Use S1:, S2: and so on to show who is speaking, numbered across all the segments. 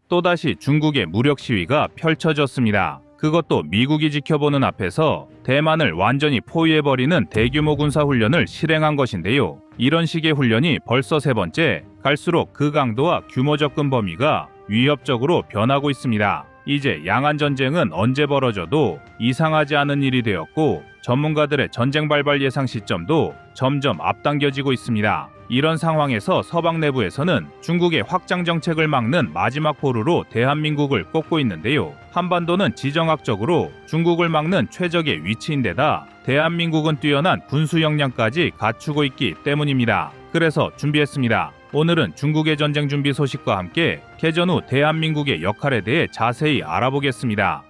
S1: 또다시 중국의 무력 시위가 펼쳐졌습니다. 그것도 미국이 지켜보는 앞에서 대만을 완전히 포위해버리는 대규모 군사훈련을 실행한 것인데요. 이런 식의 훈련이 벌써 세 번째, 갈수록 그 강도와 규모 접근 범위가 위협적으로 변하고 있습니다. 이제 양안전쟁은 언제 벌어져도 이상하지 않은 일이 되었고, 전문가들의 전쟁 발발 예상 시점도 점점 앞당겨지고 있습니다. 이런 상황에서 서방 내부에서는 중국의 확장 정책을 막는 마지막 포로로 대한민국을 꼽고 있는데요. 한반도는 지정학적으로 중국을 막는 최적의 위치인데다 대한민국은 뛰어난 군수 역량까지 갖추고 있기 때문입니다. 그래서 준비했습니다. 오늘은 중국의 전쟁 준비 소식과 함께 개전 후 대한민국의 역할에 대해 자세히 알아보겠습니다.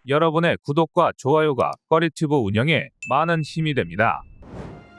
S1: 여러분의 구독과 좋아요가 꺼리튜브 운영에 많은 힘이 됩니다.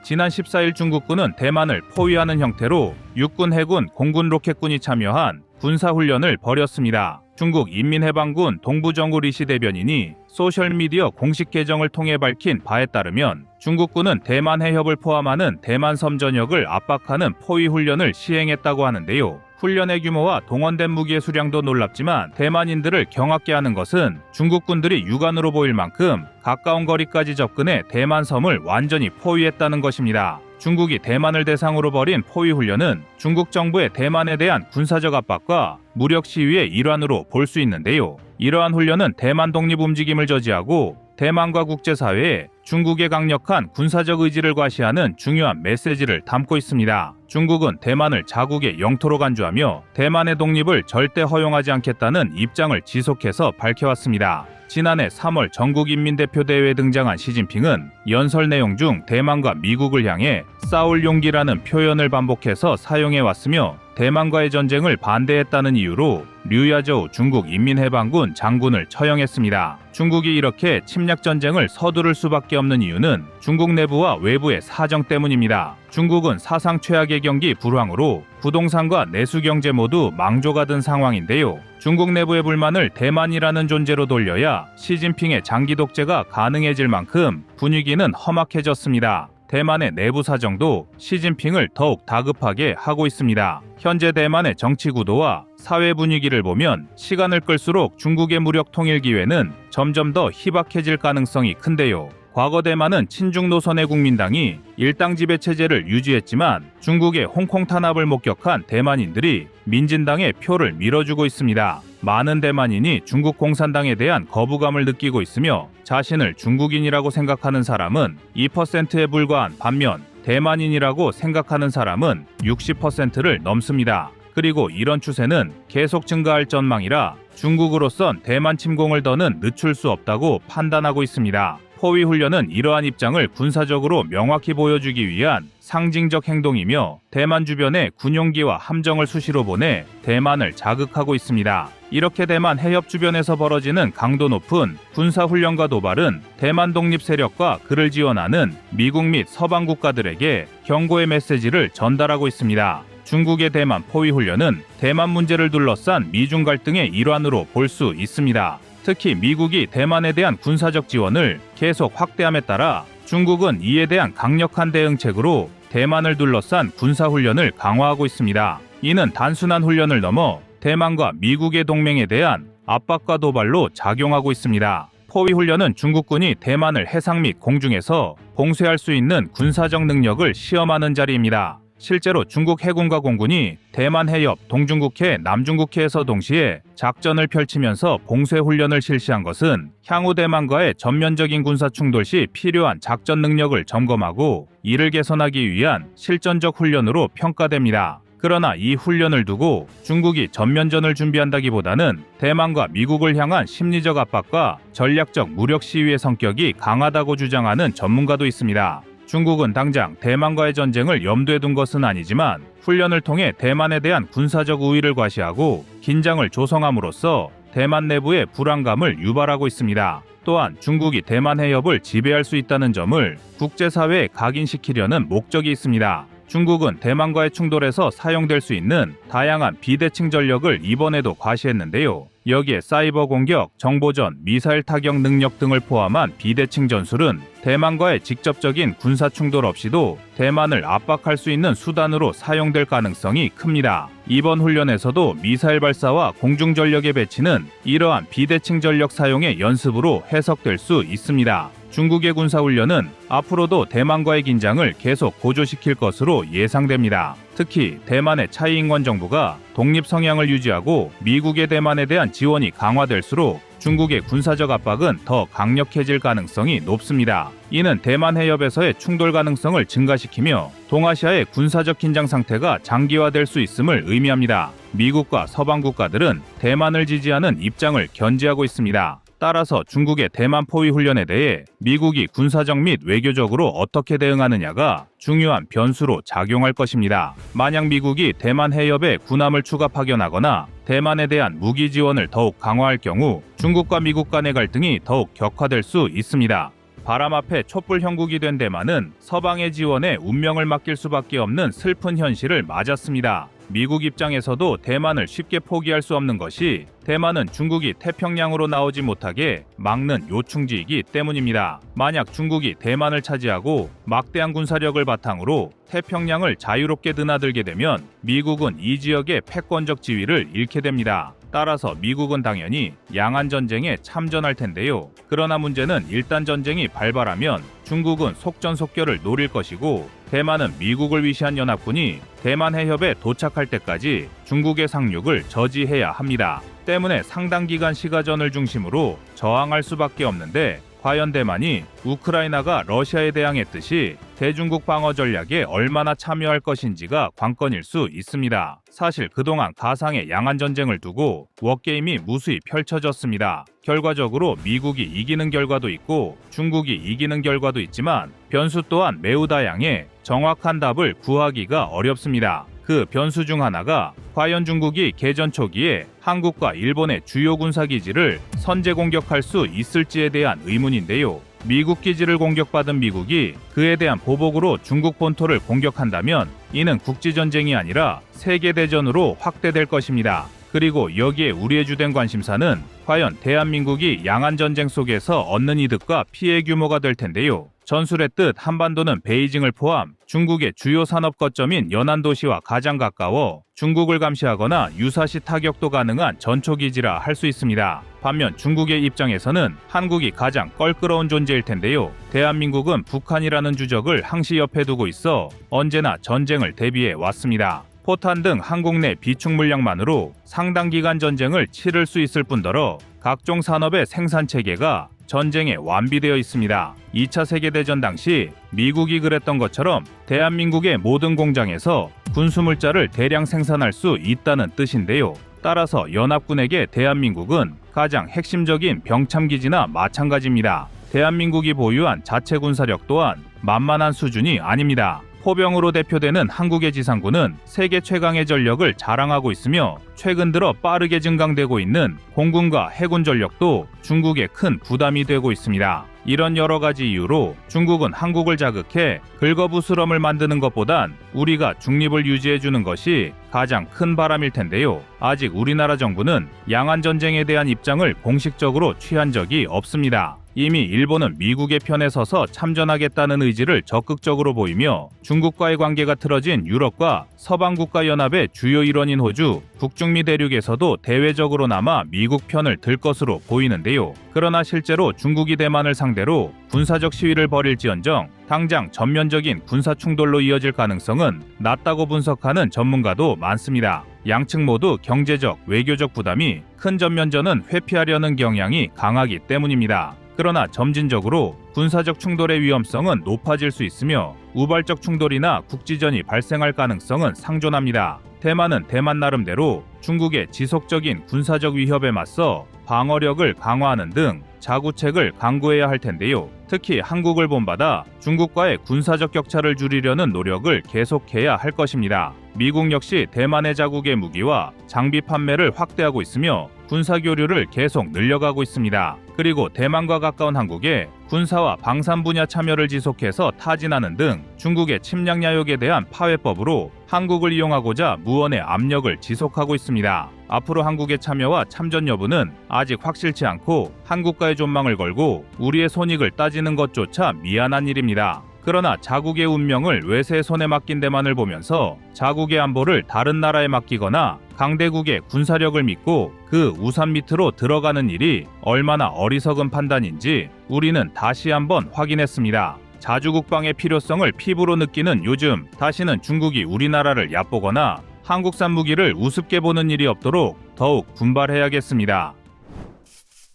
S1: 지난 14일 중국군은 대만을 포위하는 형태로 육군, 해군, 공군, 로켓군이 참여한 군사훈련을 벌였습니다. 중국 인민해방군 동부정구 리시 대변인이 소셜미디어 공식 계정을 통해 밝힌 바에 따르면 중국군은 대만 해협을 포함하는 대만 섬 전역을 압박하는 포위훈련을 시행했다고 하는데요. 훈련의 규모와 동원된 무기의 수량도 놀랍지만 대만인들을 경악게 하는 것은 중국군들이 육안으로 보일 만큼 가까운 거리까지 접근해 대만 섬을 완전히 포위했다는 것입니다. 중국이 대만을 대상으로 벌인 포위훈련은 중국 정부의 대만에 대한 군사적 압박과 무력 시위의 일환으로 볼 수 있는데요. 이러한 훈련은 대만 독립 움직임을 저지하고 대만과 국제사회에 중국의 강력한 군사적 의지를 과시하는 중요한 메시지를 담고 있습니다. 중국은 대만을 자국의 영토로 간주하며 대만의 독립을 절대 허용하지 않겠다는 입장을 지속해서 밝혀왔습니다. 지난해 3월 전국인민대표대회에 등장한 시진핑은 연설 내용 중 대만과 미국을 향해 싸울 용기라는 표현을 반복해서 사용해왔으며 대만과의 전쟁을 반대했다는 이유로 류야저우 중국인민해방군 장군을 처형했습니다. 중국이 이렇게 침략전쟁을 서두를 수밖에 없는 이유는 중국 내부와 외부의 사정 때문입니다. 중국은 사상 최악의 경기 불황으로 부동산과 내수경제 모두 망조가 든 상황인데요. 중국 내부의 불만을 대만이라는 존재로 돌려야 시진핑의 장기 독재가 가능해질 만큼 분위기는 험악해졌습니다. 대만의 내부 사정도 시진핑을 더욱 다급하게 하고 있습니다. 현재 대만의 정치 구도와 사회 분위기를 보면 시간을 끌수록 중국의 무력 통일 기회는 점점 더 희박해질 가능성이 큰데요. 과거 대만은 친중 노선의 국민당이 일당 지배 체제를 유지했지만 중국의 홍콩 탄압을 목격한 대만인들이 민진당의 표를 밀어주고 있습니다. 많은 대만인이 중국 공산당에 대한 거부감을 느끼고 있으며 자신을 중국인이라고 생각하는 사람은 2%에 불과한 반면 대만인이라고 생각하는 사람은 60%를 넘습니다. 그리고 이런 추세는 계속 증가할 전망이라 중국으로선 대만 침공을 더는 늦출 수 없다고 판단하고 있습니다. 포위훈련은 이러한 입장을 군사적으로 명확히 보여주기 위한 상징적 행동이며 대만 주변에 군용기와 함정을 수시로 보내 대만을 자극하고 있습니다. 이렇게 대만 해협 주변에서 벌어지는 강도 높은 군사훈련과 도발은 대만 독립 세력과 그를 지원하는 미국 및 서방 국가들에게 경고의 메시지를 전달하고 있습니다. 중국의 대만 포위훈련은 대만 문제를 둘러싼 미중 갈등의 일환으로 볼 수 있습니다. 특히 미국이 대만에 대한 군사적 지원을 계속 확대함에 따라 중국은 이에 대한 강력한 대응책으로 대만을 둘러싼 군사훈련을 강화하고 있습니다. 이는 단순한 훈련을 넘어 대만과 미국의 동맹에 대한 압박과 도발로 작용하고 있습니다. 포위훈련은 중국군이 대만을 해상 및 공중에서 봉쇄할 수 있는 군사적 능력을 시험하는 자리입니다. 실제로 중국 해군과 공군이 대만 해협, 동중국해, 남중국해에서 동시에 작전을 펼치면서 봉쇄 훈련을 실시한 것은 향후 대만과의 전면적인 군사 충돌 시 필요한 작전 능력을 점검하고 이를 개선하기 위한 실전적 훈련으로 평가됩니다. 그러나 이 훈련을 두고 중국이 전면전을 준비한다기보다는 대만과 미국을 향한 심리적 압박과 전략적 무력 시위의 성격이 강하다고 주장하는 전문가도 있습니다. 중국은 당장 대만과의 전쟁을 염두에 둔 것은 아니지만 훈련을 통해 대만에 대한 군사적 우위를 과시하고 긴장을 조성함으로써 대만 내부의 불안감을 유발하고 있습니다. 또한 중국이 대만 해협을 지배할 수 있다는 점을 국제사회에 각인시키려는 목적이 있습니다. 중국은 대만과의 충돌에서 사용될 수 있는 다양한 비대칭 전력을 이번에도 과시했는데요. 여기에 사이버 공격, 정보전, 미사일 타격 능력 등을 포함한 비대칭 전술은 대만과의 직접적인 군사 충돌 없이도 대만을 압박할 수 있는 수단으로 사용될 가능성이 큽니다. 이번 훈련에서도 미사일 발사와 공중 전력의 배치는 이러한 비대칭 전력 사용의 연습으로 해석될 수 있습니다. 중국의 군사훈련은 앞으로도 대만과의 긴장을 계속 고조시킬 것으로 예상됩니다. 특히 대만의 차이잉원 정부가 독립 성향을 유지하고 미국의 대만에 대한 지원이 강화될수록 중국의 군사적 압박은 더 강력해질 가능성이 높습니다. 이는 대만 해협에서의 충돌 가능성을 증가시키며 동아시아의 군사적 긴장 상태가 장기화될 수 있음을 의미합니다. 미국과 서방 국가들은 대만을 지지하는 입장을 견지하고 있습니다. 따라서 중국의 대만 포위 훈련에 대해 미국이 군사적 및 외교적으로 어떻게 대응하느냐가 중요한 변수로 작용할 것입니다. 만약 미국이 대만 해협에 군함을 추가 파견하거나 대만에 대한 무기 지원을 더욱 강화할 경우 중국과 미국 간의 갈등이 더욱 격화될 수 있습니다. 바람 앞에 촛불 형국이 된 대만은 서방의 지원에 운명을 맡길 수밖에 없는 슬픈 현실을 맞았습니다. 미국 입장에서도 대만을 쉽게 포기할 수 없는 것이 대만은 중국이 태평양으로 나오지 못하게 막는 요충지이기 때문입니다. 만약 중국이 대만을 차지하고 막대한 군사력을 바탕으로 태평양을 자유롭게 드나들게 되면 미국은 이 지역의 패권적 지위를 잃게 됩니다. 따라서 미국은 당연히 양안전쟁에 참전할 텐데요. 그러나 문제는 일단 전쟁이 발발하면 중국은 속전속결을 노릴 것이고 대만은 미국을 위시한 연합군이 대만 해협에 도착할 때까지 중국의 상륙을 저지해야 합니다. 때문에 상당 기간 시가전을 중심으로 저항할 수밖에 없는데 과연 대만이 우크라이나가 러시아에 대항했듯이 대중국 방어 전략에 얼마나 참여할 것인지가 관건일 수 있습니다. 사실 그동안 가상의 양안전쟁을 두고 워게임이 무수히 펼쳐졌습니다. 결과적으로 미국이 이기는 결과도 있고 중국이 이기는 결과도 있지만 변수 또한 매우 다양해 정확한 답을 구하기가 어렵습니다. 그 변수 중 하나가 과연 중국이 개전 초기에 한국과 일본의 주요 군사기지를 선제 공격할 수 있을지에 대한 의문인데요. 미국 기지를 공격받은 미국이 그에 대한 보복으로 중국 본토를 공격한다면 이는 국지전쟁이 아니라 세계대전으로 확대될 것입니다. 그리고 여기에 우리의 주된 관심사는 과연 대한민국이 양안전쟁 속에서 얻는 이득과 피해 규모가 될 텐데요. 전술의 뜻 한반도는 베이징을 포함 중국의 주요 산업 거점인 연안도시와 가장 가까워 중국을 감시하거나 유사시 타격도 가능한 전초기지라 할 수 있습니다. 반면 중국의 입장에서는 한국이 가장 껄끄러운 존재일 텐데요. 대한민국은 북한이라는 주적을 항시 옆에 두고 있어 언제나 전쟁을 대비해 왔습니다. 포탄 등 한국 내 비축 물량만으로 상당 기간 전쟁을 치를 수 있을 뿐더러 각종 산업의 생산 체계가 전쟁에 완비되어 있습니다. 2차 세계대전 당시 미국이 그랬던 것처럼 대한민국의 모든 공장에서 군수물자를 대량 생산할 수 있다는 뜻인데요. 따라서 연합군에게 대한민국은 가장 핵심적인 병참기지나 마찬가지입니다. 대한민국이 보유한 자체 군사력 또한 만만한 수준이 아닙니다. 포병으로 대표되는 한국의 지상군은 세계 최강의 전력을 자랑하고 있으며 최근 들어 빠르게 증강되고 있는 공군과 해군 전력도 중국에 큰 부담이 되고 있습니다. 이런 여러 가지 이유로 중국은 한국을 자극해 긁어부스럼을 만드는 것보단 우리가 중립을 유지해주는 것이 가장 큰 바람일 텐데요. 아직 우리나라 정부는 양안전쟁에 대한 입장을 공식적으로 취한 적이 없습니다. 이미 일본은 미국의 편에 서서 참전하겠다는 의지를 적극적으로 보이며 중국과의 관계가 틀어진 유럽과 서방국가연합의 주요 일원인 호주, 북중미 대륙에서도 대외적으로나마 미국 편을 들 것으로 보이는데요. 그러나 실제로 중국이 대만을 상대로 군사적 시위를 벌일지언정 당장 전면적인 군사 충돌로 이어질 가능성은 낮다고 분석하는 전문가도 많습니다. 양측 모두 경제적, 외교적 부담이 큰 전면전은 회피하려는 경향이 강하기 때문입니다. 그러나 점진적으로 군사적 충돌의 위험성은 높아질 수 있으며 우발적 충돌이나 국지전이 발생할 가능성은 상존합니다. 대만은 대만 나름대로 중국의 지속적인 군사적 위협에 맞서 방어력을 강화하는 등 자구책을 강구해야 할 텐데요. 특히 한국을 본받아 중국과의 군사적 격차를 줄이려는 노력을 계속해야 할 것입니다. 미국 역시 대만의 자국의 무기와 장비 판매를 확대하고 있으며 군사 교류를 계속 늘려가고 있습니다. 그리고 대만과 가까운 한국에 군사와 방산 분야 참여를 지속해서 타진하는 등 중국의 침략 야욕에 대한 파회법으로 한국을 이용하고자 무언의 압력을 지속하고 있습니다. 앞으로 한국의 참여와 참전 여부는 아직 확실치 않고 한국과의 존망을 걸고 우리의 손익을 따지는 것조차 미안한 일입니다. 그러나 자국의 운명을 외세의 손에 맡긴 대만을 보면서 자국의 안보를 다른 나라에 맡기거나 강대국의 군사력을 믿고 그 우산 밑으로 들어가는 일이 얼마나 어리석은 판단인지 우리는 다시 한번 확인했습니다. 자주국방의 필요성을 피부로 느끼는 요즘 다시는 중국이 우리나라를 얕보거나 한국산 무기를 우습게 보는 일이 없도록 더욱 분발해야겠습니다.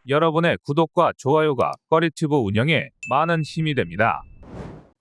S1: 여러분의 구독과 좋아요가 꺼리튜브 운영에 많은 힘이 됩니다.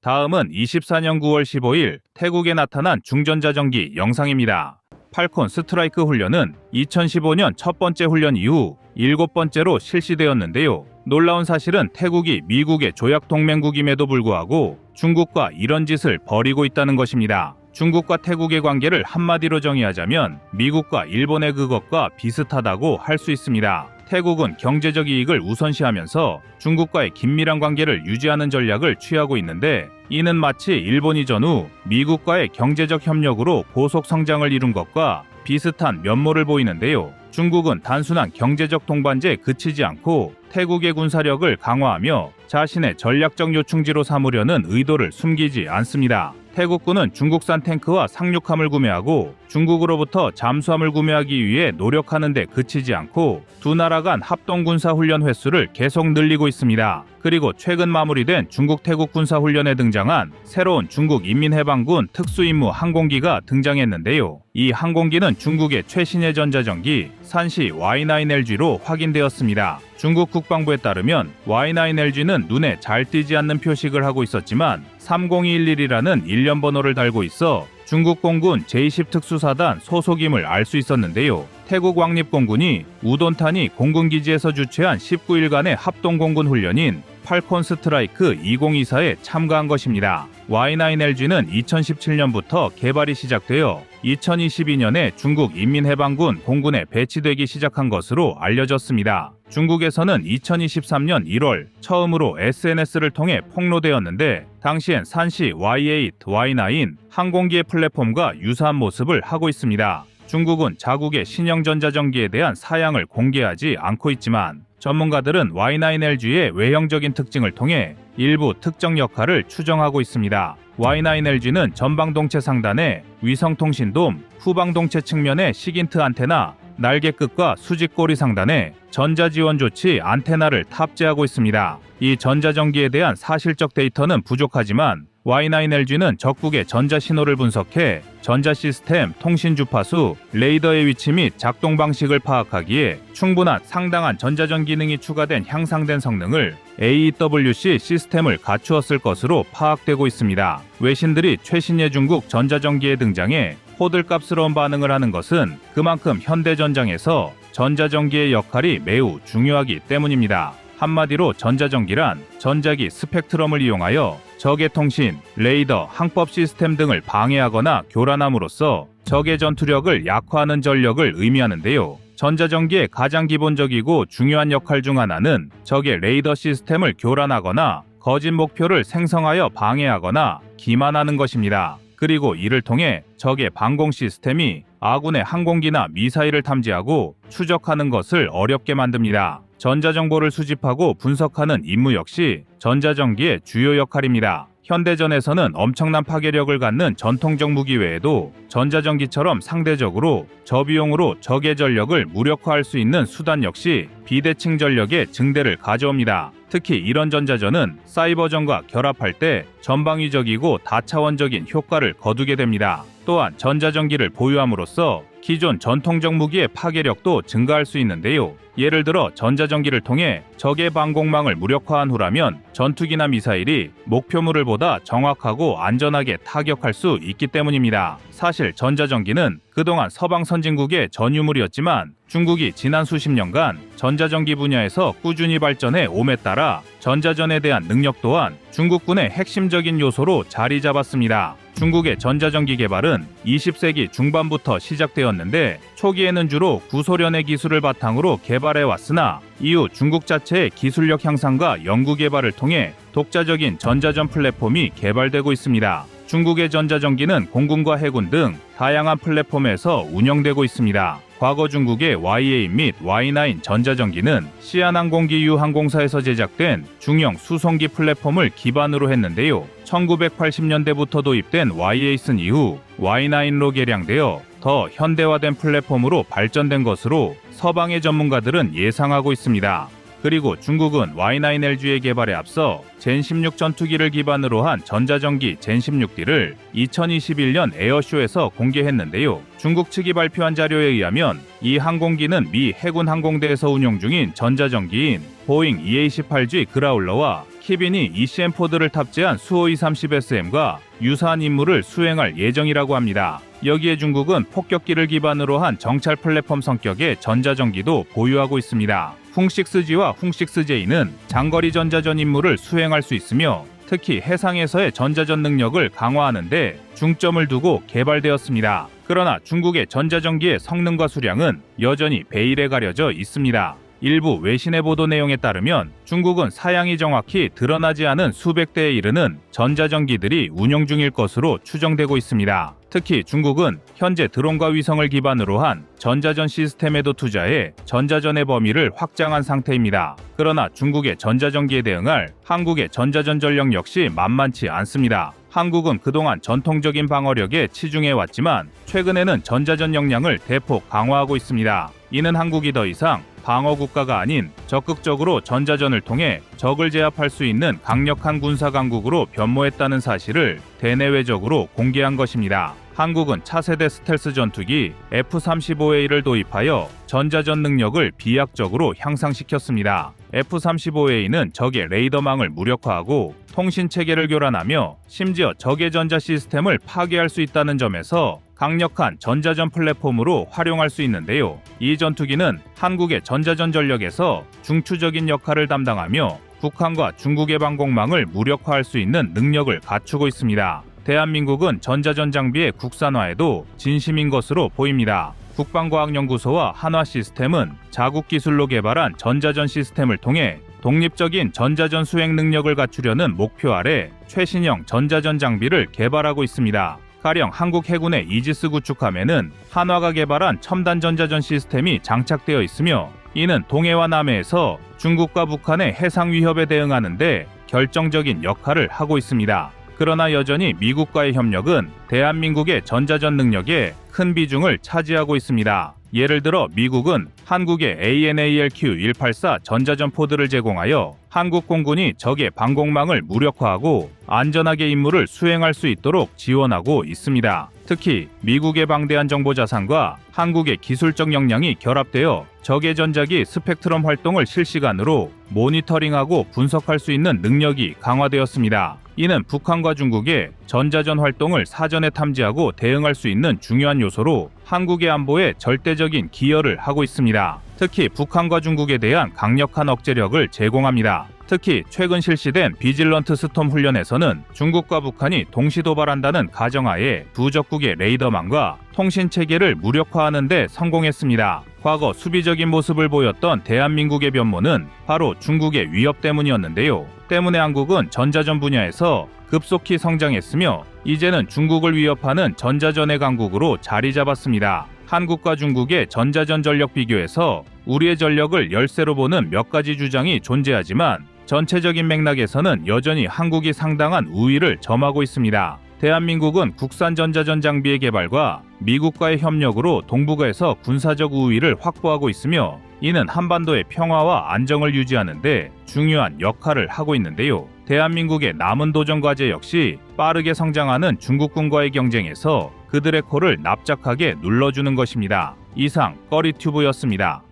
S1: 다음은 24년 9월 15일 태국에 나타난 중전자전기 영상입니다. 팔콘 스트라이크 훈련은 2015년 첫 번째 훈련 이후 7번째로 실시되었는데요. 놀라운 사실은 태국이 미국의 조약 동맹국임에도 불구하고 중국과 이런 짓을 벌이고 있다는 것입니다. 중국과 태국의 관계를 한마디로 정의하자면 미국과 일본의 그것과 비슷하다고 할 수 있습니다. 태국은 경제적 이익을 우선시하면서 중국과의 긴밀한 관계를 유지하는 전략을 취하고 있는데 이는 마치 일본이 전후 미국과의 경제적 협력으로 고속 성장을 이룬 것과 비슷한 면모를 보이는데요. 중국은 단순한 경제적 동반제에 그치지 않고 태국의 군사력을 강화하며 자신의 전략적 요충지로 삼으려는 의도를 숨기지 않습니다. 태국군은 중국산 탱크와 상륙함을 구매하고 중국으로부터 잠수함을 구매하기 위해 노력하는 데 그치지 않고 두 나라 간 합동군사훈련 횟수를 계속 늘리고 있습니다. 그리고 최근 마무리된 중국 태국 군사훈련에 등장한 새로운 중국 인민해방군 특수임무 항공기가 등장했는데요. 이 항공기는 중국의 최신의 전자전기 산시 Y9LG로 확인되었습니다. 중국 국방부에 따르면 Y9LG는 눈에 잘 띄지 않는 표식을 하고 있었지만 3011이라는 일련 번호를 달고 있어 중국 공군 제20 특수사단 소속임을 알 수 있었는데요. 태국 왕립공군이 우돈타니 공군기지에서 주최한 19일간의 합동공군 훈련인 팔콘 스트라이크 2024에 참가한 것입니다. Y9LG는 2017년부터 개발이 시작되어 2022년에 중국 인민해방군 공군에 배치되기 시작한 것으로 알려졌습니다. 중국에서는 2023년 1월 처음으로 SNS를 통해 폭로되었는데 당시엔 산시 Y8, Y9 항공기의 플랫폼과 유사한 모습을 하고 있습니다. 중국은 자국의 신형 전자전기에 대한 사양을 공개하지 않고 있지만 전문가들은 Y9LG의 외형적인 특징을 통해 일부 특정 역할을 추정하고 있습니다. Y9LG는 전방동체 상단에 위성통신돔, 후방동체 측면에 시긴트 안테나, 날개 끝과 수직꼬리 상단에 전자지원 조치 안테나를 탑재하고 있습니다. 이 전자전기에 대한 사실적 데이터는 부족하지만 Y9LG는 적국의 전자신호를 분석해 전자시스템, 통신주파수, 레이더의 위치 및 작동 방식을 파악하기에 충분한 상당한 전자전 기능이 추가된 향상된 성능을 AEWC 시스템을 갖추었을 것으로 파악되고 있습니다. 외신들이 최신의 중국 전자전기에 등장해 호들갑스러운 반응을 하는 것은 그만큼 현대전장에서 전자전기의 역할이 매우 중요하기 때문입니다. 한마디로 전자전기란 전자기 스펙트럼을 이용하여 적의 통신, 레이더, 항법 시스템 등을 방해하거나 교란함으로써 적의 전투력을 약화하는 전력을 의미하는데요. 전자전기의 가장 기본적이고 중요한 역할 중 하나는 적의 레이더 시스템을 교란하거나 거짓 목표를 생성하여 방해하거나 기만하는 것입니다. 그리고 이를 통해 적의 방공 시스템이 아군의 항공기나 미사일을 탐지하고 추적하는 것을 어렵게 만듭니다. 전자정보를 수집하고 분석하는 임무 역시 전자전기의 주요 역할입니다. 현대전에서는 엄청난 파괴력을 갖는 전통적 무기 외에도 전자전기처럼 상대적으로 저비용으로 적의 전력을 무력화할 수 있는 수단 역시 비대칭 전력의 증대를 가져옵니다. 특히 이런 전자전은 사이버전과 결합할 때 전방위적이고 다차원적인 효과를 거두게 됩니다. 또한 전자전기를 보유함으로써 기존 전통적 무기의 파괴력도 증가할 수 있는데요. 예를 들어 전자전기를 통해 적의 방공망을 무력화한 후라면 전투기나 미사일이 목표물을 보다 정확하고 안전하게 타격할 수 있기 때문입니다. 사실 전자전기는 그동안 서방 선진국의 전유물이었지만 중국이 지난 수십 년간 전자전기 분야에서 꾸준히 발전해 옴에 따라 전자전에 대한 능력 또한 중국군의 핵심적인 요소로 자리 잡았습니다. 중국의 전자전기 개발은 20세기 중반부터 시작되었는데 초기에는 주로 구소련의 기술을 바탕으로 개발해 왔으나 이후 중국 자체의 기술력 향상과 연구 개발을 통해 독자적인 전자전 플랫폼이 개발되고 있습니다. 중국의 전자전기는 공군과 해군 등 다양한 플랫폼에서 운영되고 있습니다. 과거 중국의 YA 및 Y9 전자전기는 시안항공기 유항공사에서 제작된 중형 수송기 플랫폼을 기반으로 했는데요. 1980년대부터 도입된 YA-슨 이후 Y9로 개량되어 더 현대화된 플랫폼으로 발전된 것으로 서방의 전문가들은 예상하고 있습니다. 그리고 중국은 Y9LG의 개발에 앞서 젠16 전투기를 기반으로 한 전자전기 젠16D를 2021년 에어쇼에서 공개했는데요. 중국 측이 발표한 자료에 의하면 이 항공기는 미 해군 항공대에서 운용 중인 전자전기인 보잉 EA-18G 그라울러와 키빈이 ECM-4를 탑재한 수호이 30SM과 유사한 임무를 수행할 예정이라고 합니다. 여기에 중국은 폭격기를 기반으로 한 정찰 플랫폼 성격의 전자전기도 보유하고 있습니다. 훙6G와 훙6J는 장거리 전자전 임무를 수행할 수 있으며 특히 해상에서의 전자전 능력을 강화하는 데 중점을 두고 개발되었습니다. 그러나 중국의 전자전기의 성능과 수량은 여전히 베일에 가려져 있습니다. 일부 외신의 보도 내용에 따르면 중국은 사양이 정확히 드러나지 않은 수백 대에 이르는 전자전기들이 운용 중일 것으로 추정되고 있습니다. 특히 중국은 현재 드론과 위성을 기반으로 한 전자전 시스템에도 투자해 전자전의 범위를 확장한 상태입니다. 그러나 중국의 전자전기에 대응할 한국의 전자전 전력 역시 만만치 않습니다. 한국은 그동안 전통적인 방어력에 치중해왔지만 최근에는 전자전 역량을 대폭 강화하고 있습니다. 이는 한국이 더 이상 방어 국가가 아닌 적극적으로 전자전을 통해 적을 제압할 수 있는 강력한 군사 강국으로 변모했다는 사실을 대내외적으로 공개한 것입니다. 한국은 차세대 스텔스 전투기 F-35A를 도입하여 전자전 능력을 비약적으로 향상시켰습니다. F-35A는 적의 레이더망을 무력화하고 통신체계를 교란하며 심지어 적의 전자 시스템을 파괴할 수 있다는 점에서 강력한 전자전 플랫폼으로 활용할 수 있는데요. 이 전투기는 한국의 전자전 전력에서 중추적인 역할을 담당하며 북한과 중국의 방공망을 무력화할 수 있는 능력을 갖추고 있습니다. 대한민국은 전자전 장비의 국산화에도 진심인 것으로 보입니다. 국방과학연구소와 한화시스템은 자국 기술로 개발한 전자전 시스템을 통해 독립적인 전자전 수행 능력을 갖추려는 목표 아래 최신형 전자전 장비를 개발하고 있습니다. 가령 한국 해군의 이지스 구축함에는 한화가 개발한 첨단 전자전 시스템이 장착되어 있으며 이는 동해와 남해에서 중국과 북한의 해상 위협에 대응하는 데 결정적인 역할을 하고 있습니다. 그러나 여전히 미국과의 협력은 대한민국의 전자전 능력에 큰 비중을 차지하고 있습니다. 예를 들어 미국은 한국에 ANALQ-184 전자전 포드를 제공하여 한국 공군이 적의 방공망을 무력화하고 안전하게 임무를 수행할 수 있도록 지원하고 있습니다. 특히 미국의 방대한 정보자산과 한국의 기술적 역량이 결합되어 적의 전자기 스펙트럼 활동을 실시간으로 모니터링하고 분석할 수 있는 능력이 강화되었습니다. 이는 북한과 중국의 전자전 활동을 사전에 탐지하고 대응할 수 있는 중요한 요소로 한국의 안보에 절대적인 기여를 하고 있습니다. 특히 북한과 중국에 대한 강력한 억제력을 제공합니다. 특히 최근 실시된 비질런트 스톰 훈련에서는 중국과 북한이 동시도발한다는 가정하에 두 적국의 레이더망과 통신체계를 무력화하는 데 성공했습니다. 과거 수비적인 모습을 보였던 대한민국의 변모는 바로 중국의 위협 때문이었는데요. 때문에 한국은 전자전 분야에서 급속히 성장했으며 이제는 중국을 위협하는 전자전의 강국으로 자리 잡았습니다. 한국과 중국의 전자전 전력 비교에서 우리의 전력을 열세로 보는 몇 가지 주장이 존재하지만 전체적인 맥락에서는 여전히 한국이 상당한 우위를 점하고 있습니다. 대한민국은 국산 전자전 장비의 개발과 미국과의 협력으로 동북아에서 군사적 우위를 확보하고 있으며 이는 한반도의 평화와 안정을 유지하는 데 중요한 역할을 하고 있는데요. 대한민국의 남은 도전 과제 역시 빠르게 성장하는 중국군과의 경쟁에서 그들의 코를 납작하게 눌러주는 것입니다. 이상 꺼리튜브였습니다.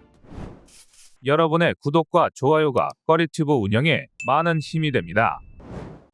S1: 여러분의 구독과 좋아요가 꺼리튜브 운영에 많은 힘이 됩니다.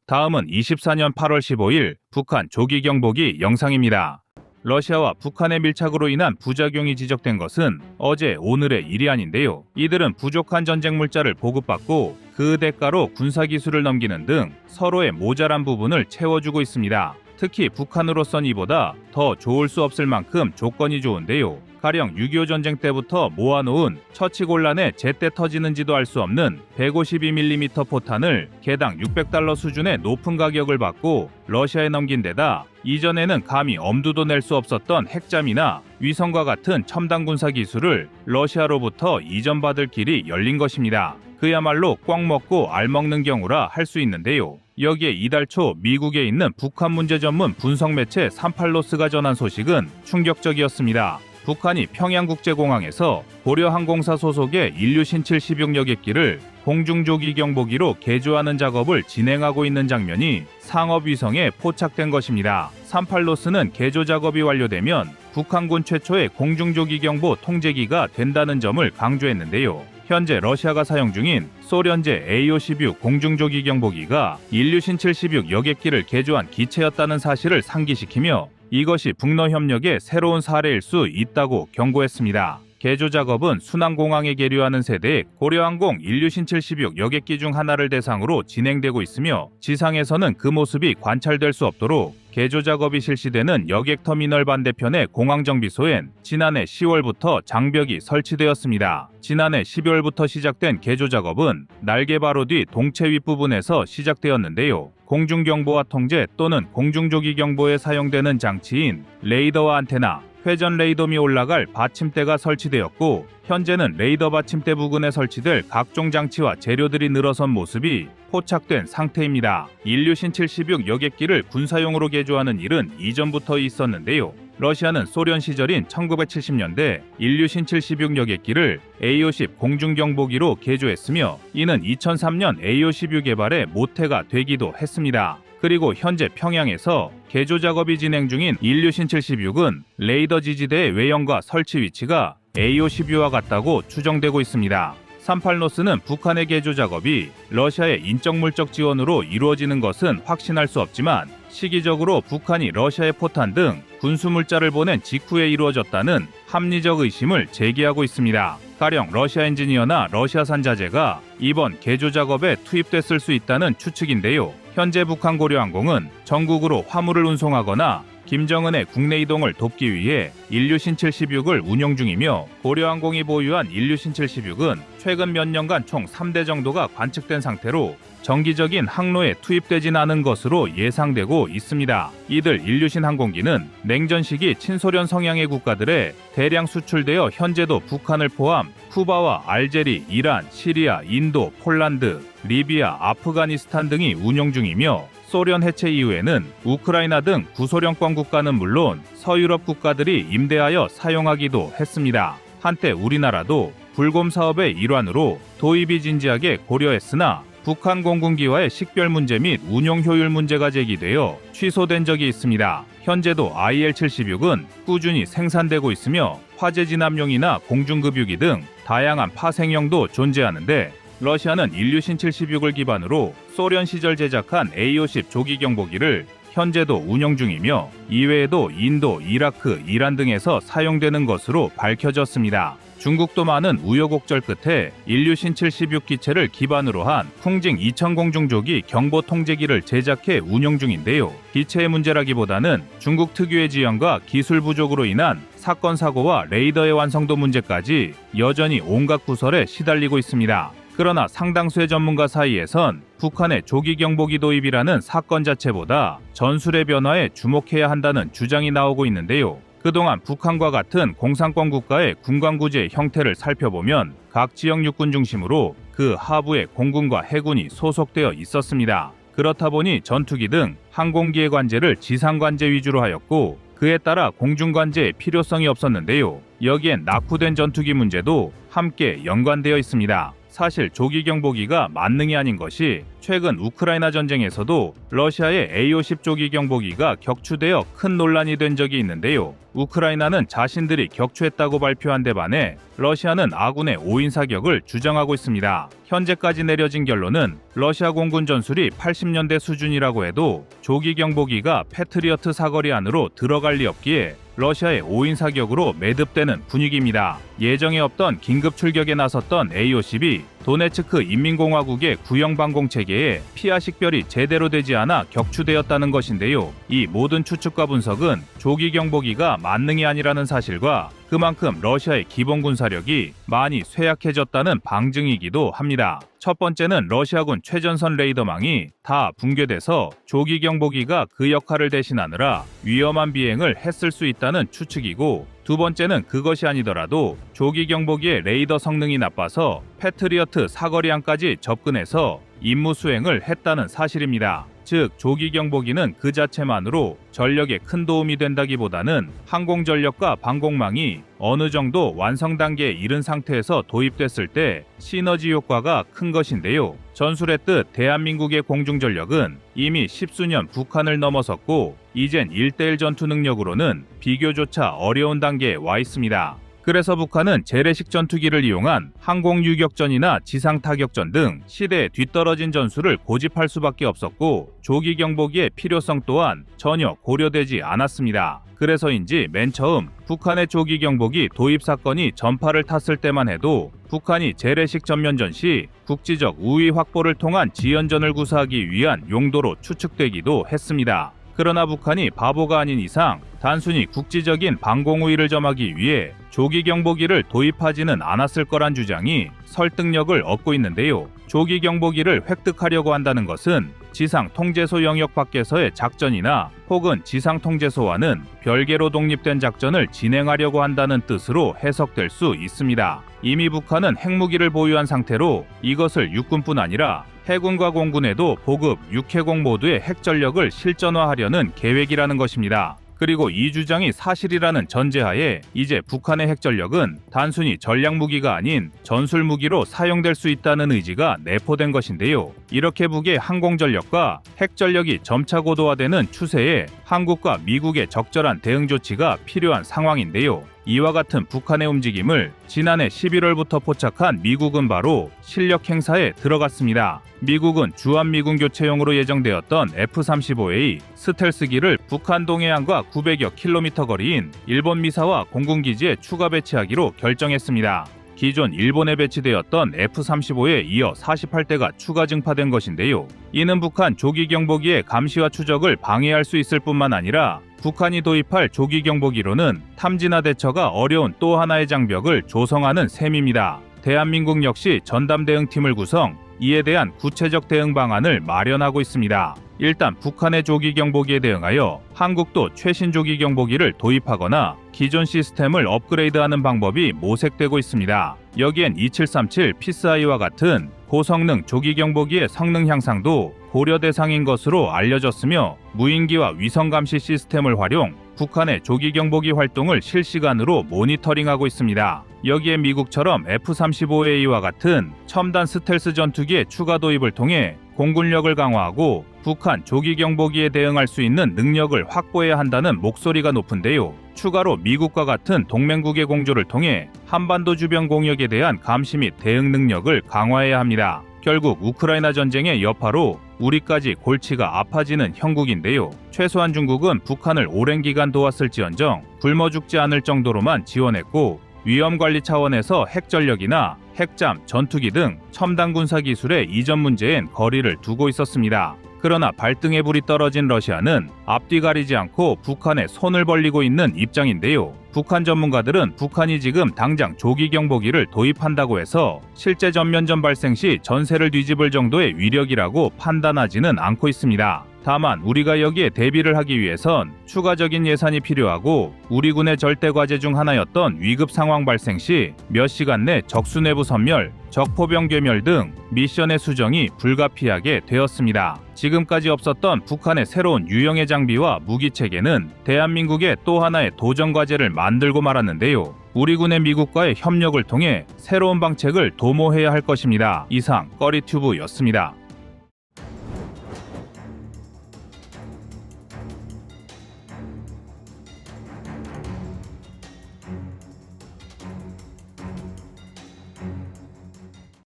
S1: 다음은 24년 8월 15일 북한 조기 경보기 영상입니다. 러시아와 북한의 밀착으로 인한 부작용이 지적된 것은 어제 오늘의 일이 아닌데요. 이들은 부족한 전쟁 물자를 보급받고 그 대가로 군사기술을 넘기는 등 서로의 모자란 부분을 채워주고 있습니다. 특히 북한으로선 이보다 더 좋을 수 없을 만큼 조건이 좋은데요. 가령 6.25 전쟁 때부터 모아놓은 처치곤란에 제때 터지는지도 알 수 없는 152mm 포탄을 개당 $600 수준의 높은 가격을 받고 러시아에 넘긴 데다 이전에는 감히 엄두도 낼 수 없었던 핵잠이나 위성과 같은 첨단 군사 기술을 러시아로부터 이전받을 길이 열린 것입니다. 그야말로 꽉 먹고 알 먹는 경우라 할 수 있는데요. 여기에 이달 초 미국에 있는 북한 문제 전문 분석 매체 삼팔로스가 전한 소식은 충격적이었습니다. 북한이 평양국제공항에서 고려항공사 소속의 인류신 76 여객기를 공중조기 경보기로 개조하는 작업을 진행하고 있는 장면이 상업위성에 포착된 것입니다. 삼팔로스는 개조 작업이 완료되면 북한군 최초의 공중조기 경보 통제기가 된다는 점을 강조했는데요. 현재 러시아가 사용 중인 소련제 A-56 공중조기 경보기가 인류신 76 여객기를 개조한 기체였다는 사실을 상기시키며 이것이 북러 협력의 새로운 사례일 수 있다고 경고했습니다. 개조 작업은 순항공항에 계류하는 세대의 고려항공 인류신 76 여객기 중 하나를 대상으로 진행되고 있으며 지상에서는 그 모습이 관찰될 수 없도록 개조 작업이 실시되는 여객터미널 반대편의 공항정비소엔 지난해 10월부터 장벽이 설치되었습니다. 지난해 12월부터 시작된 개조 작업은 날개 바로 뒤 동체 윗부분에서 시작되었는데요. 공중경보와 통제 또는 공중조기 경보에 사용되는 장치인 레이더와 안테나, 회전 레이더미 올라갈 받침대가 설치되었고 현재는 레이더 받침대 부근에 설치될 각종 장치와 재료들이 늘어선 모습이 포착된 상태입니다. 인류신 76 여객기를 군사용으로 개조하는 일은 이전부터 있었는데요. 러시아는 소련 시절인 1970년대 인류신 76 여객기를 A-50 공중경보기로 개조했으며 이는 2003년 A-56 개발의 모태가 되기도 했습니다. 그리고 현재 평양에서 개조 작업이 진행 중인 인류신 76은 레이더 지지대의 외형과 설치 위치가 A-52와 같다고 추정되고 있습니다. 삼팔로스는 북한의 개조 작업이 러시아의 인적물적 지원으로 이루어지는 것은 확신할 수 없지만 시기적으로 북한이 러시아의 포탄 등 군수물자를 보낸 직후에 이루어졌다는 합리적 의심을 제기하고 있습니다. 가령 러시아 엔지니어나 러시아산 자재가 이번 개조 작업에 투입됐을 수 있다는 추측인데요. 현재 북한 고려항공은 전국으로 화물을 운송하거나 김정은의 국내 이동을 돕기 위해 인류신 76을 운영 중이며 고려항공이 보유한 인류신 76은 최근 몇 년간 총 3대 정도가 관측된 상태로 정기적인 항로에 투입되진 않은 것으로 예상되고 있습니다. 이들 인류신 항공기는 냉전 시기 친소련 성향의 국가들에 대량 수출되어 현재도 북한을 포함 쿠바와 알제리, 이란, 시리아, 인도, 폴란드, 리비아, 아프가니스탄 등이 운용 중이며 소련 해체 이후에는 우크라이나 등 구소련권 국가는 물론 서유럽 국가들이 임대하여 사용하기도 했습니다. 한때 우리나라도 불곰 사업의 일환으로 도입이 진지하게 고려했으나 북한 공군기와의 식별 문제 및 운용 효율 문제가 제기되어 취소된 적이 있습니다. 현재도 IL-76은 꾸준히 생산되고 있으며 화재 진압용이나 공중급유기 등 다양한 파생형도 존재하는데 러시아는 인류신 76을 기반으로 소련 시절 제작한 A-50 조기 경보기를 현재도 운영 중이며 이외에도 인도, 이라크, 이란 등에서 사용되는 것으로 밝혀졌습니다. 중국도 많은 우여곡절 끝에 인류신 76 기체를 기반으로 한 풍징 2000 공중조기 경보 통제기를 제작해 운영 중인데요. 기체의 문제라기보다는 중국 특유의 지형과 기술 부족으로 인한 사건 사고와 레이더의 완성도 문제까지 여전히 온갖 구설에 시달리고 있습니다. 그러나 상당수의 전문가 사이에선 북한의 조기 경보기 도입이라는 사건 자체보다 전술의 변화에 주목해야 한다는 주장이 나오고 있는데요. 그동안 북한과 같은 공산권 국가의 군관구제의 형태를 살펴보면 각 지역 육군 중심으로 그 하부에 공군과 해군이 소속되어 있었습니다. 그렇다 보니 전투기 등 항공기의 관제를 지상관제 위주로 하였고 그에 따라 공중관제의 필요성이 없었는데요. 여기엔 낙후된 전투기 문제도 함께 연관되어 있습니다. 사실 조기 경보기가 만능이 아닌 것이 최근 우크라이나 전쟁에서도 러시아의 A-50 조기 경보기가 격추되어 큰 논란이 된 적이 있는데요. 우크라이나는 자신들이 격추했다고 발표한 데 반해 러시아는 아군의 오인 사격을 주장하고 있습니다. 현재까지 내려진 결론은 러시아 공군 전술이 80년대 수준이라고 해도 조기 경보기가 패트리어트 사거리 안으로 들어갈 리 없기에 러시아의 5인 사격으로 매듭되는 분위기입니다. 예정에 없던 긴급 출격에 나섰던 A-50이 도네츠크 인민공화국의 구형 방공체계에 피하 식별이 제대로 되지 않아 격추되었다는 것인데요. 이 모든 추측과 분석은 조기 경보기가 만능이 아니라는 사실과 그만큼 러시아의 기본 군사력이 많이 쇠약해졌다는 방증이기도 합니다. 첫 번째는 러시아군 최전선 레이더망이 다 붕괴돼서 조기 경보기가 그 역할을 대신하느라 위험한 비행을 했을 수 있다는 추측이고, 두 번째는 그것이 아니더라도 조기 경보기의 레이더 성능이 나빠서 패트리어트 사거리함까지 접근해서 임무 수행을 했다는 사실입니다. 즉, 조기 경보기는 그 자체만으로 전력에 큰 도움이 된다기보다는 항공 전력과 방공망이 어느 정도 완성 단계에 이른 상태에서 도입됐을 때 시너지 효과가 큰 것인데요. 전술했듯 대한민국의 공중전력은 이미 십수년 북한을 넘어섰고 이젠 1대1 전투 능력으로는 비교조차 어려운 단계에 와 있습니다. 그래서 북한은 재래식 전투기를 이용한 항공 유격전이나 지상 타격전 등 시대에 뒤떨어진 전술을 고집할 수밖에 없었고, 조기 경보기의 필요성 또한 전혀 고려되지 않았습니다. 그래서인지 맨 처음 북한의 조기 경보기 도입 사건이 전파를 탔을 때만 해도 북한이 재래식 전면전 시 국지적 우위 확보를 통한 지연전을 구사하기 위한 용도로 추측되기도 했습니다. 그러나 북한이 바보가 아닌 이상 단순히 국지적인 방공 우위를 점하기 위해 조기 경보기를 도입하지는 않았을 거란 주장이 설득력을 얻고 있는데요. 조기 경보기를 획득하려고 한다는 것은 지상 통제소 영역 밖에서의 작전이나 혹은 지상 통제소와는 별개로 독립된 작전을 진행하려고 한다는 뜻으로 해석될 수 있습니다. 이미 북한은 핵무기를 보유한 상태로 이것을 육군뿐 아니라 해군과 공군에도 보급, 육해공 모두의 핵전력을 실전화하려는 계획이라는 것입니다. 그리고 이 주장이 사실이라는 전제하에 이제 북한의 핵전력은 단순히 전략무기가 아닌 전술무기로 사용될 수 있다는 의지가 내포된 것인데요. 이렇게 북의 항공전력과 핵전력이 점차 고도화되는 추세에 한국과 미국의 적절한 대응 조치가 필요한 상황인데요. 이와 같은 북한의 움직임을 지난해 11월부터 포착한 미국은 바로 실력 행사에 들어갔습니다. 미국은 주한미군 교체용으로 예정되었던 F-35A 스텔스기를 북한 동해안과 900여 킬로미터 거리인 일본 미사와 공군기지에 추가 배치하기로 결정했습니다. 기존 일본에 배치되었던 F-35에 이어 48대가 추가 증파된 것인데요. 이는 북한 조기 경보기의 감시와 추적을 방해할 수 있을 뿐만 아니라 북한이 도입할 조기 경보기로는 탐지나 대처가 어려운 또 하나의 장벽을 조성하는 셈입니다. 대한민국 역시 전담 대응팀을 구성, 이에 대한 구체적 대응 방안을 마련하고 있습니다. 일단 북한의 조기 경보기에 대응하여 한국도 최신 조기 경보기를 도입하거나 기존 시스템을 업그레이드하는 방법이 모색되고 있습니다. 여기엔 2737 피스아이와 같은 고성능 조기 경보기의 성능 향상도 고려 대상인 것으로 알려졌으며, 무인기와 위성 감시 시스템을 활용 북한의 조기 경보기 활동을 실시간으로 모니터링하고 있습니다. 여기에 미국처럼 F-35A와 같은 첨단 스텔스 전투기의 추가 도입을 통해 공군력을 강화하고 북한 조기 경보기에 대응할 수 있는 능력을 확보해야 한다는 목소리가 높은데요. 추가로 미국과 같은 동맹국의 공조를 통해 한반도 주변 공역에 대한 감시 및 대응 능력을 강화해야 합니다. 결국 우크라이나 전쟁의 여파로 우리까지 골치가 아파지는 형국인데요. 최소한 중국은 북한을 오랜 기간 도왔을지언정 굶어 죽지 않을 정도로만 지원했고, 위험관리 차원에서 핵전력이나 핵잠, 전투기 등 첨단 군사 기술의 이전 문제엔 거리를 두고 있었습니다. 그러나 발등에 불이 떨어진 러시아는 앞뒤 가리지 않고 북한에 손을 벌리고 있는 입장인데요. 북한 전문가들은 북한이 지금 당장 조기 경보기를 도입한다고 해서 실제 전면전 발생 시 전세를 뒤집을 정도의 위력이라고 판단하지는 않고 있습니다. 다만 우리가 여기에 대비를 하기 위해선 추가적인 예산이 필요하고, 우리 군의 절대 과제 중 하나였던 위급 상황 발생 시 몇 시간 내 적수 내부 섬멸, 적포병 괴멸 등 미션의 수정이 불가피하게 되었습니다. 지금까지 없었던 북한의 새로운 유형의 장비와 무기 체계는 대한민국의 또 하나의 도전 과제를 만들고 말았는데요. 우리 군의 미국과의 협력을 통해 새로운 방책을 도모해야 할 것입니다. 이상 꺼리튜브였습니다.